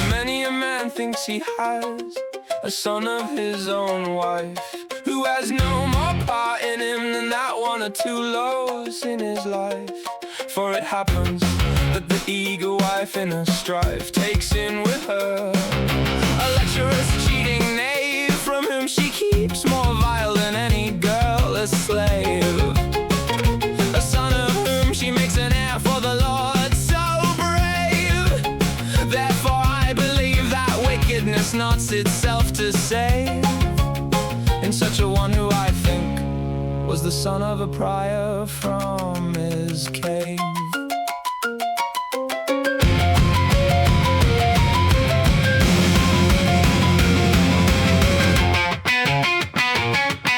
Many a man thinks he has a son of his own wife, who has no more part in him than that one or two lows in his life. For it happens that the eager wife in her strife takes in with her a lecherous, cheating knave, from whom she keeps more vile than any girl a slave. A son of whom she makes an heir for the Lord, so brave. Therefore I believe that wickedness knots itself to save in such a one, who I think was the son of a prior from his cave.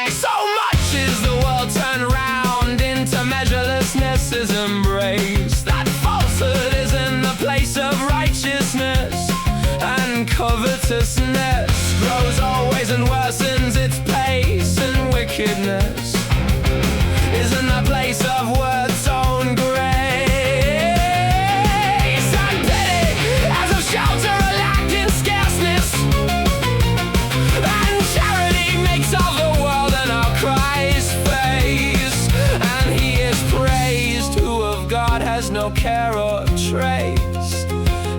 So much is the world turned round into measurelessness's embrace, that falsehood is in the place of righteousness, and covetousness grows always and worsens its pace, and wickedness is in the place of worth's own grace, and pity as of shelter a lack in scarceness, and charity makes of the world an outcry's face, and he is praised who of God has no care or trace,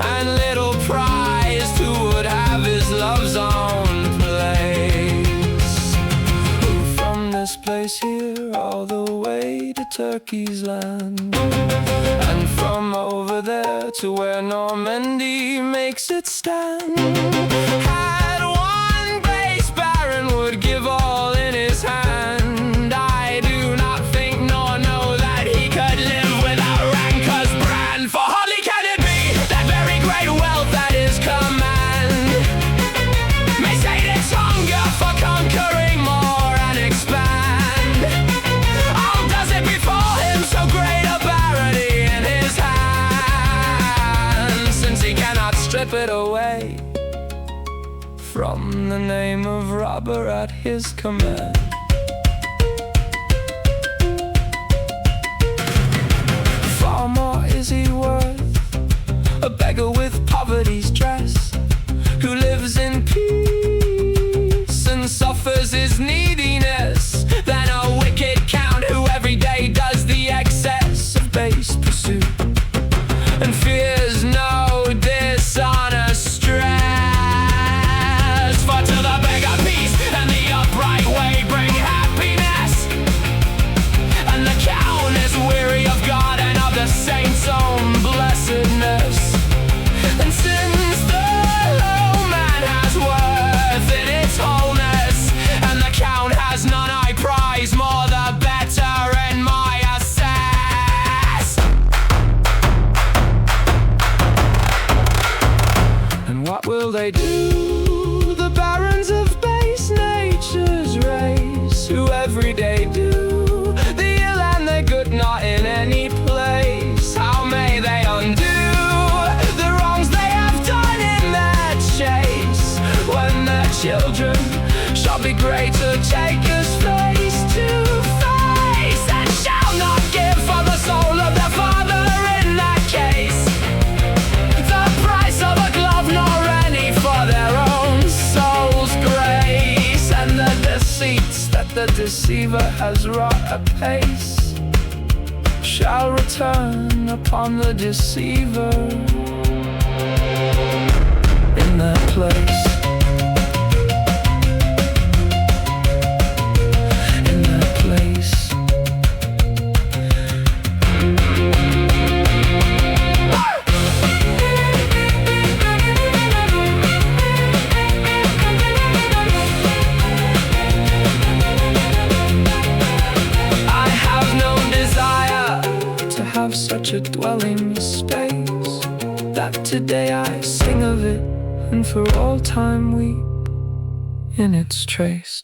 and little prized who would have his love's own place. Who from this place here all the way to Turkey's land, and from over there to where Normandy makes its stand, had one base baron would give all in his hand. I do not think nor know that he could live without rancor's brand, for hardly can it be that very great wealth at his command may sate its hunger for conquering more and expand. Oh, does it befall him so great a barony in his hand, since he cannot strip it away from the name of robber at his command? Far more is he worth, a beggar with poverty's dress, who lives in peace and suffers his neediness, than a wicked count who every day does the excess of base pursuit, and fears no dishonest stress. For to the beggar peace and the upright way bring happiness, and the count is weary of God and of the saints' own blessedness. And since the whole man has worth in its wholeness, and the count has none, I prize more the better in my assess. And what will they do, the barons of base nature's race, who every day do the ill and the good not in any place? How may they undo the wrongs they have done in their chase, when their children shall be greater takers face to face, and shall not give for the soul of their father in that case the price of a glove, nor any for their own soul's grace, and the deceits that the deceiver has wrought apace shall return upon the deceiver in that place. In that place. I have no desire to have such a dwelling space, that today I sing of it, and for all time weep in its trace.